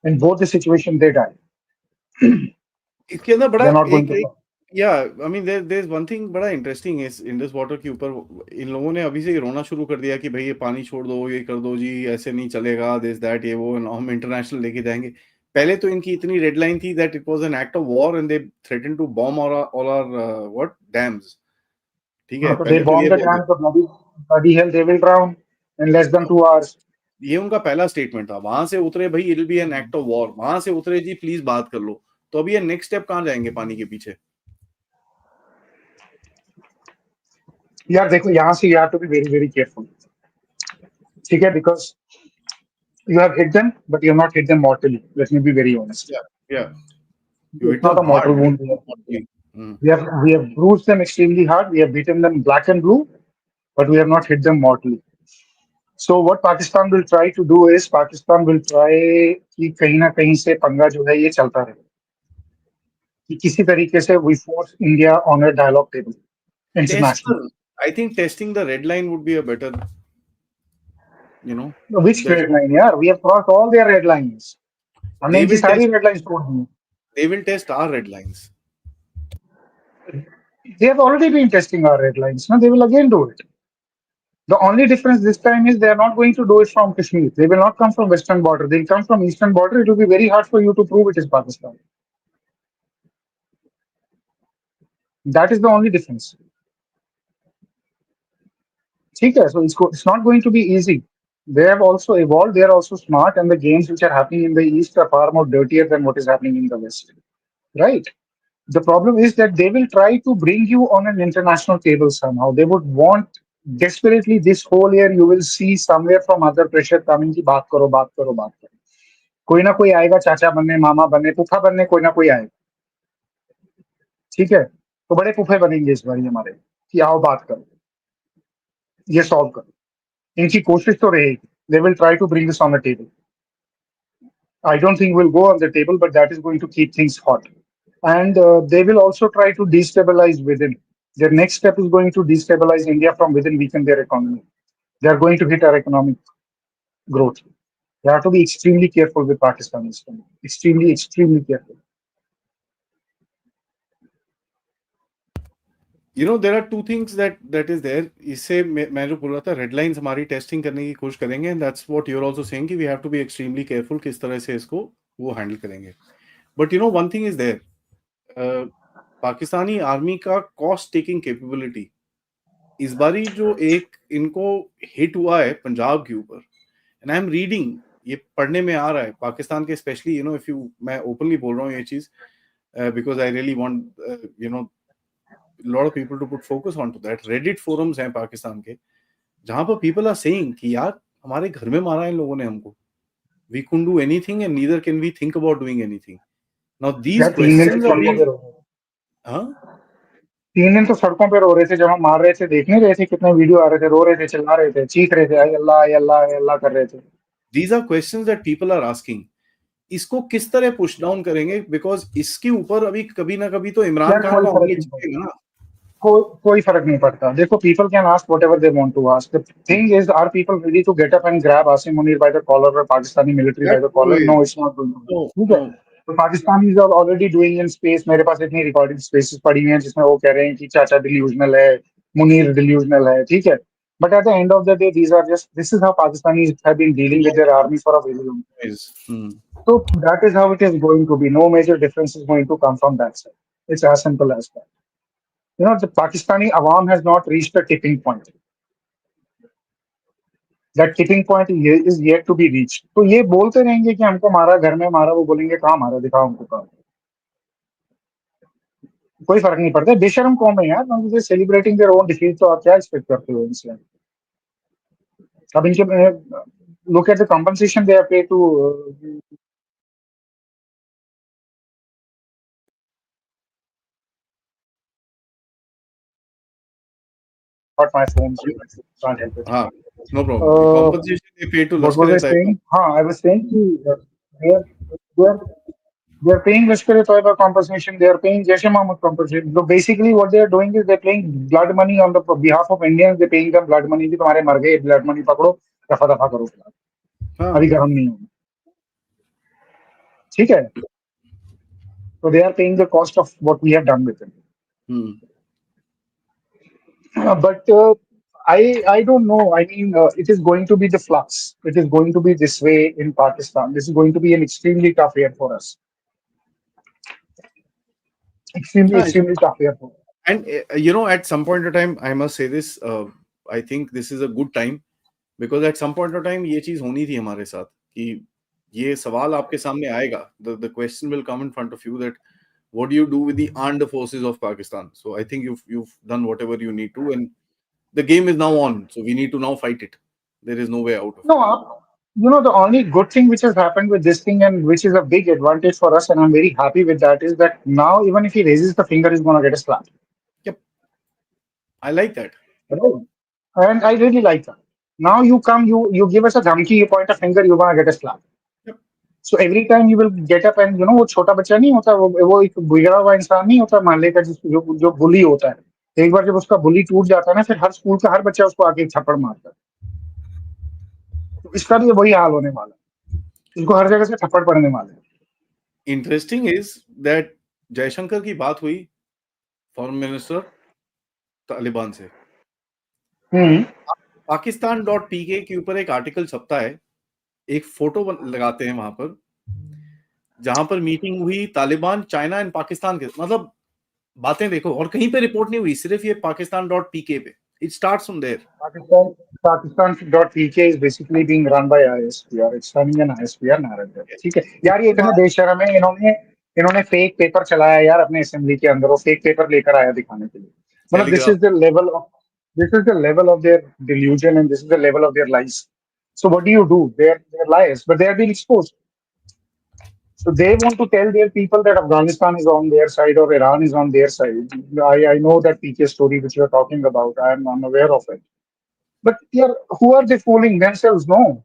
In both the situation, they die. इसके अंदर बड़ा They're not going एक to एक या I mean there is one thing बड़ा इंटरेस्टिंग है इंडस वाटर के ऊपर। इन लोगों ने अभी से ही रोना शुरू कर दिया कि भाई ये पानी छोड़ दो, ये कर दो जी, ऐसे नहीं चलेगा, दिस दैट ये वो, हम इंटरनेशनल लेके जाएंगे। पहले तो इनकी इतनी रेडलाइन थी that it was an act of war and they threaten to bomb all our what dams. ठीक है, So they पहले तो ये bomb the बोल dam, so bloody hell, they will drown in less than 2 hours. ये उनका पहला statement था। वहां से उतरे भाई it will be N act of war, वहां से उतरे जी प्लीज बात कर लो। तो अभी ये नेक्स्ट स्टेप कहाँ जाएंगे पानी के पीछे? यार देखो, यहाँ से you have to be very very careful. ठीक है, because you have hit them, but you have not hit them mortally. Let me be very honest. Yeah, yeah. You hit It's not them a mortal hard. wound. We have bruised them extremely hard. We have beaten them black and blue, but we have not hit them mortally. So what Pakistan will try to do is Pakistan will try कि कहीं ना कहीं से पंगा जो है ये चलता रहे, कि किसी तरीके से we force India on a dialogue table Test internationally. I think testing the red line would be a better, Which that's red what line यार? We have crossed all their red lines. हमने they इनकी will सारी test. red lines तोड़ दी हैं. They will test our red lines. They have already been testing our red lines. Now they will again do it. The only difference this time is they are not going to do it from Kashmir. They will not come from western border. They will come from eastern border. It will be very hard for you to prove it is Pakistan. That is the only difference. Okay, so it's not going to be easy. They have also evolved. They are also smart, and the games which are happening in the east are far more dirtier than what is happening in the west. Right? The problem is that they will try to bring you on an international table somehow. They would want desperately this whole year. You will see somewhere from other pressure coming की बात करो, बात करो, बात करो. कोई ना कोई आएगा, चाचा बनने, मामा बनने, फूफा बनने, कोई ना कोई आएगा. ठीक है, तो बड़े फूफे बनेंगे इस बार हमारे कि आओ बात करो, ये सॉल्व करो. इनकी कोशिश तो रहेगी. They will try to bring this on the table. I don't think we'll go on the table, but that is going to keep things hot. And they will also try to destabilize within. Their next step is going to destabilize India from within, weaken their economy. They are going to hit our economic growth. You have to be extremely careful with Pakistan. Extremely, extremely careful. There are two things that is there. इससे मैं जो बोल रहा था, red lines हमारी testing करने की कोशिश करेंगे, and that's what you are also saying कि we have to be extremely careful किस तरह से इसको वो हैंडल करेंगे. But one thing is there, Pakistani army का कॉस्ट टेकिंग कैपेबिलिटी इस बारी जो एक इनको हिट हुआ है पंजाब के ऊपर, एंड आई एम रीडिंग, ये पढ़ने में आ रहा है पाकिस्तान के, स्पेशली इफ यू, मैं ओपनली बोल रहा हूँ ये चीज because I really want lot of people to put focus onto that. Reddit forums हैं पाकिस्तान के जहां पर people are saying कि यार हमारे घर में मारा इन लोगों ने हमको, we couldn't do anything and neither can we think about doing anything. Now these यार 3 दिन तो questions are सड़कों being पे रो रहे थे. huh? 3 दिन तो सड़कों पे रो रहे थे जब हम मार रहे थे. देख नहीं रहे थे कितने वीडियो आ रहे थे, रो रहे थे, चिल्ला रहे थे, चीख रहे थे, आई अल्लाह, आई अल्लाह, आई अल्लाह कर रहे थे. These are questions that people are asking. इसको किस तरह पुश डाउन करेंगे, बिकॉज इसके ऊपर अभी कभी ना कभी तो इमरान यार खान कोई का फर्क उंगली नहीं पड़ता. चिपकेगा ना. कोई फर्क नहीं पड़ता. देखो, people can ask whatever they want to ask. The thing is, are people ready to get up and grab Asim Munir by the collar or Pakistani military by That the collar? always, No, it's not going to happen. no, ठीक है. no. तो Pakistanis are already doing in space. मेरे पास इतनी recording spaces पड़ी हुई हैं जिसमें वो कह रहे हैं कि चाचा डिल्यूजनल है, मुनीर डिल्यूजनल है. ठीक है. But at the end of the day, this is how Pakistanis have been dealing with their army for a very long time. Always. Hmm. So that is how it is going to be. No major difference is going to come from that side. It's as simple as that. The Pakistani Awam has not reached the tipping point. That tipping point is yet to be reached. तो ये बोलते रहेंगे कि हमको मारा, घर में मारा, वो बोलेंगे कहाँ मारा, दिखाओ हमको कहाँ. कोई फर्क नहीं पड़ता. बेशरम कौम है यार, मुझे सेलिब्रेटिंग देयर ओन डिफीट. तो आप क्या एक्सपेक्ट करते हो इनसे? अब इनके look at the compensation they have paid to not my phone. So can't help it. हाँ, no problem. The compensation they pay to What Lashkar was e I Taiba. saying? I was saying they are, they are they are paying Lashkar e Taiba compensation. They are paying Jaish-e-Mohammed compensation. So basically, what they are doing is they're paying blood money on the behalf of Indians. They're paying them blood money. कि तुम्हारे मर गए, blood money पकड़ो, दफा दफा करो. हाँ. अभी गर्म नहीं होगा. ठीक है. So they are paying the cost of what we have done with them. Hmm. But I don't know. I mean, it is going to be the flux. It is going to be this way in Pakistan. This is going to be an extremely tough year for us. Extremely, हाँ, extremely tough year for us. and you know, at some point of time, I must say this. I think this is a good time because at some point of time ये चीज होनी थी हमारे साथ कि ये सवाल आपके सामने आएगा. The question will come in front of you that what do you do with the armed forces of Pakistan? So I think you've done whatever you need to, and the game is now on. So we need to now fight it. There is no way out of No, it. the only good thing which has happened with this thing and which is a big advantage for us, and I'm very happy with that, is that now even if he raises the finger, he's going to get a slap. Yep, I like that. Right? And I really like that. Now you come, you give us a dhamki, you point a finger, you're going to get a slap. Yep. So every time you will get up and वो छोटा बच्चा नहीं होता वो एक बिगड़ा हुआ इंसान नहीं होता मोहल्ले का जो बुली होता है एक बार जब उसका बुली टूट जाता है ना फिर हर स्कूल का हर बच्चा उसको आके एक थप्पड़ मारता है तो इसका भी वही हाल होने वाला है इसको हर जगह से थप्पड़ पड़ने वाले हैं Interesting is that जयशंकर की बात हुई फॉरेन मिनिस्टर तालिबान से. हम्म Pakistan.pk के ऊपर एक आर्टिकल छपता है, एक फोटो लगाते हैं वहां पर जहां पर मीटिंग हुई तालिबान चाइना एंड पाकिस्तान के. मतलब बातें देखो, और कहीं पे रिपोर्ट नहीं हुई, सिर्फ ये Pakistan.pk पे. It starts from there. Pakistan Pakistan.pk is basically being run by ISPR. It's running an ISPR narrative. ठीक है यार ये उसके इतने बाद बेशर्म है इन्होंने फेक पेपर चलाया यार अपने असेंबली के अंदर वो फेक पेपर लेकर आया दिखाने के लिए मतलब telegraph. this is the level of their delusion and this is the level of their lies. So what do? They're liars, but they are being exposed. So they want to tell their people that Afghanistan is on their side or Iran is on their side. I know that PK story which you are talking about. I'm unaware of it. But yeah, who are they fooling themselves? No.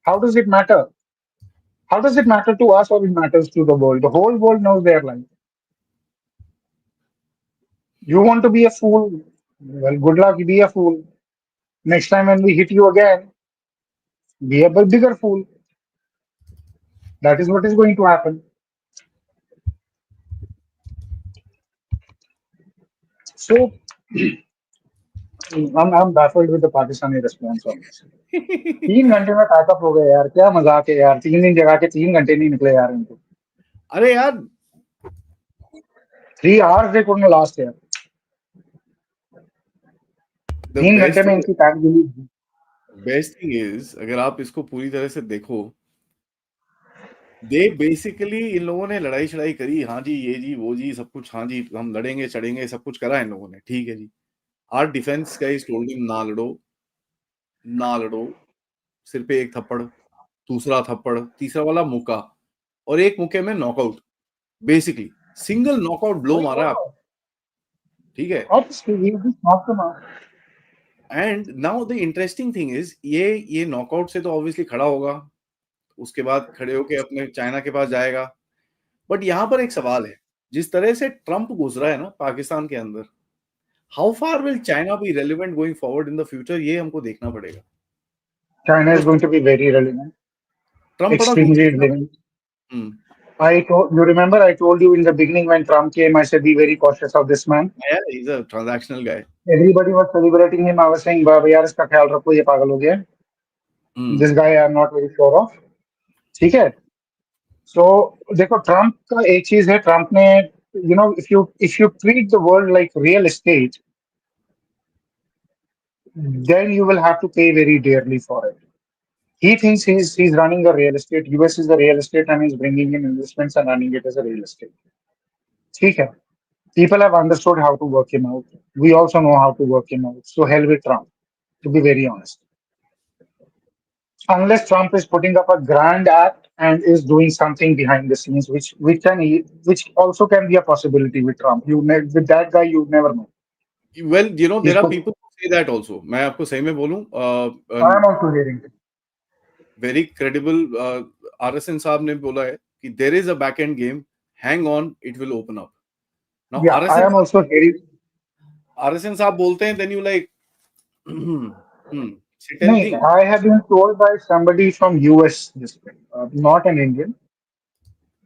How does it matter? How does it matter to us or it matters to the world? The whole world knows their life. You want to be a fool? Well, good luck, be a fool. Next time when we hit you again, be a bigger fool. That is what is going to happen. So I'm baffled with the Pakistani response on this. 3 घंटे में pack up हो गए यार क्या मजाक है यार 3 दिन जगह के 3 घंटे नहीं निकले यार इनको अरे यार 3 hours they couldn't last यार द 3 घंटे बेस्ट में इनकी pack delete best thing is, अगर आप इसको पूरी तरह से देखो, दे बेसिकली इन लोगों ने लड़ाई छड़ाई करी. हाँ जी, ये जी वो जी सब कुछ. हाँ जी, हम लड़ेंगे चढ़ेंगे, सब कुछ करा इन लोगों ने. ठीक है जी. Our defence guys told him ना लड़ो, ना लड़ो. सिर पे एक थप्पड़, दूसरा थप्पड़, तीसरा वाला मुक्का, और एक मुक्के में knockout. Basically single knockout blow वही मारा बोल आप. रहा हूँ ठीक है. obviously we just knocked them out and now the interesting thing is, ये नॉकआउट से तो ऑब्वियसली खड़ा होगा, उसके बाद खड़े होके अपने चाइना के पास जाएगा. बट यहाँ पर एक सवाल है, जिस तरह से ट्रम्प गुजरा है ना पाकिस्तान के अंदर, how far will China be relevant going forward in the future, ये हमको देखना पड़ेगा. China is because going to be very relevant Trump बड़ा extremely गुस्से में. relevant hmm, you remember I told you in the beginning when Trump came I said be very cautious of this man is a transactional guy. everybody was celebrating him I was saying बाबा यार इसका ख्याल रखो ये पागल हो गया हम्म. this guy I'm not very sure of ठीक है So देखो ट्रम्प का एक चीज है ट्रम्प ने if you treat the world like real estate then you will have to pay very dearly for it. He thinks he's running a real estate. US is a real estate and he's bringing in investments and running it as a real estate. ठीक है. People have understood how to work him out. We also know how to work him out. So hell with Trump, to be very honest. Unless Trump is putting up a grand act and is doing something behind the scenes, which also can be a possibility with Trump. With that guy, you never know. Well you know He's there are put, people who say that also. मैं आपको सही में बोलूं, I am also hearing it. Very credible RSN साहब ने बोला है कि there is a back end game, hang on, it will open up. Now Yeah, I am also hearing. RSN साहब बोलते हैं, then you like tell No, thing. I have been told by somebody from US this thing, not an Indian.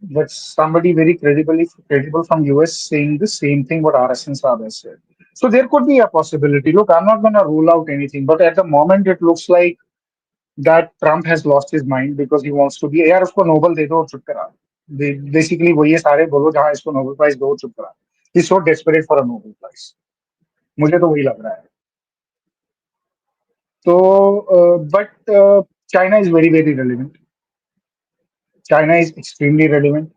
But somebody very credible from US saying the same thing what RSN Saab has said. So there could be a possibility. Look, I'm not going to rule out anything, but at the moment it looks like that Trump has lost his mind because he wants to be यार उसको Nobel दे दो और चुप करा basically वही है सारे बोलो जहाँ इसको नोबेल प्राइज दो चुप करा he so desperate for a Nobel prize मुझे तो वही लग रहा है तो but China is very very relevant China is extremely relevant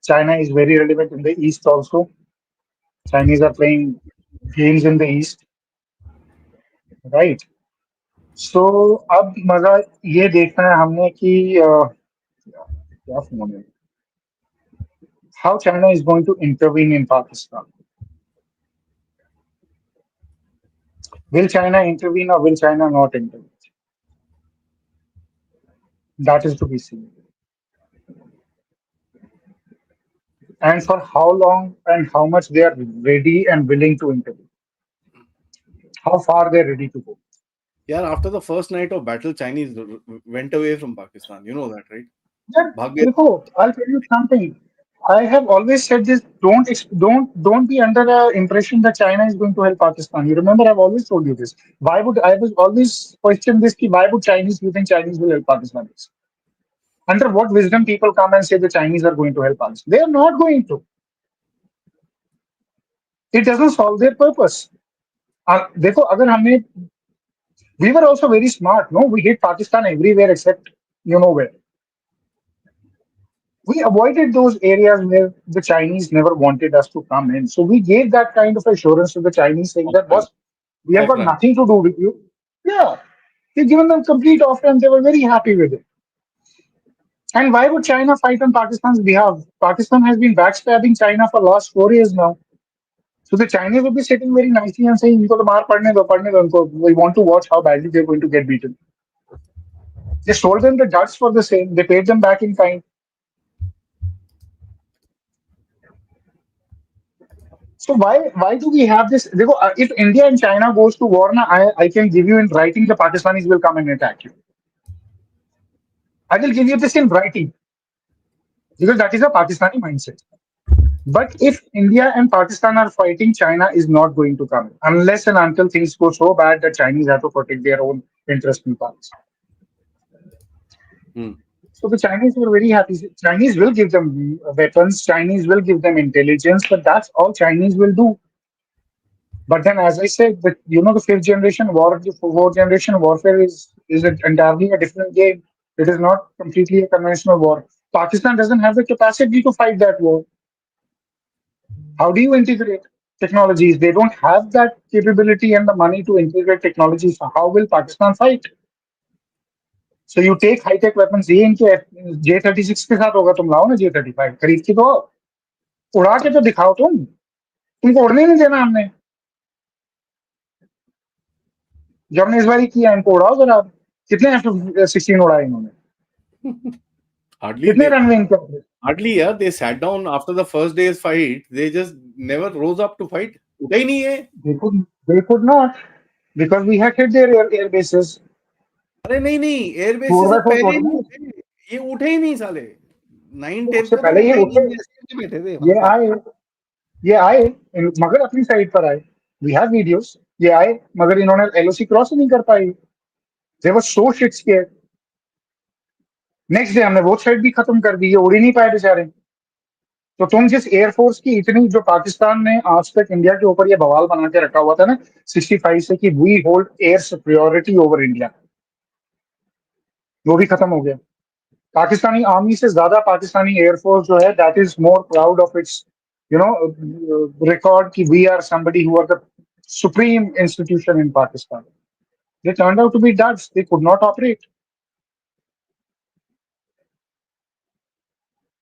China is very relevant in the east also Chinese are playing games in the east right so अब मजा ये देखना है हमने कि क्या फोन है how China is going to intervene in Pakistan. Will China intervene or will China not intervene? That is to be seen. And for how long and how much they are ready and willing to intervene. How far they're ready to go. Yeah, after the first night of battle, Chinese went away from Pakistan. You know that, right? Yeah, भाग गए. देखो, I'll tell you something. I have always said this. Don't be under the impression that China is going to help Pakistan. You remember, I've always told you this. Why would I was always question this? Ki why would Chinese? You think Chinese will help Pakistan? Under what wisdom people come and say the Chinese are going to help us? They are not going to. It doesn't solve their purpose. देखो अगर हमने we were also very smart, no? We hit Pakistan everywhere except you know where. We avoided those areas where the Chinese never wanted us to come in. So we gave that kind of assurance to the Chinese, saying Off that ramp. boss, we have Off got ramp. nothing to do with you. Yeah, we've given them complete offer and they were very happy with it. And why would China fight on Pakistan's behalf? Pakistan has been backstabbing China for last 4 years now. So the Chinese will be sitting very nicely and saying, "इनको तो मार पड़ने दो, इनको." We want to watch how badly they're going to get beaten. They sold them the duds for the same. They paid them back in kind. So why do we have this? देखो, if India and China goes to war, na, I can give you in writing the Pakistanis will come and attack you. I will give you this in writing because that is a Pakistani mindset. But if India and Pakistan are fighting, China is not going to come unless and until things go so bad that Chinese have to protect their own interest in Pakistan. Hmm. So the Chinese were very happy. Chinese will give them weapons. Chinese will give them intelligence, but that's all Chinese will do. But then, as I said, the fifth generation war, the fourth generation warfare is entirely a different game. It is not completely a conventional war. Pakistan doesn't have the capacity to fight that war. How do you integrate technologies? They don't have that capability and the money to integrate technologies. So how will Pakistan fight? So you take high tech weapons. ये इनके J-36 के साथ होगा तुम लाओ ना J-35 खरीद के दो उड़ा के तो दिखाओ तुमको उड़ने नहीं देना हमने जब हमने इस बार ही किया इनको उड़ाओ जरा कितने F-16 उड़ाए इन्होंने Hardly कितने they. रनवे इनके अपने Hardly, yeah. They sat down after the first day's fight. They just never rose up to fight. उठा ही नहीं है. they could not because we had hit their air bases अरे नहीं एयरबेस से four by सब four पहले तोड़ ही में उठे. ये उठे ही नहीं साले. 9-10 उससे को तो पहले ये उठे ही उठे नहीं. ऐसे ही बैठे थे ये वहां पे. आए ये आए मगर अपनी साइड पर आए वी हैव वीडियोस ये आए मगर इन्होंने एलओसी क्रॉस ही नहीं कर पाई they were so shit scared next day हमने वो साइड भी खत्म कर दी ये उड़ ही नहीं पाए बेचारे तो तुम जिस एयरफोर्स की इतनी जो पाकिस्तान ने आज तक इंडिया के ऊपर ये बवाल बना के रखा हुआ था ना 65 से कि we hold air superiority over India वो भी खत्म हो गया पाकिस्तानी आर्मी से ज्यादा पाकिस्तानी एयरफोर्स जो है that is more proud of its record कि we are somebody who are the supreme institution in Pakistan they turned out to be duds they could not operate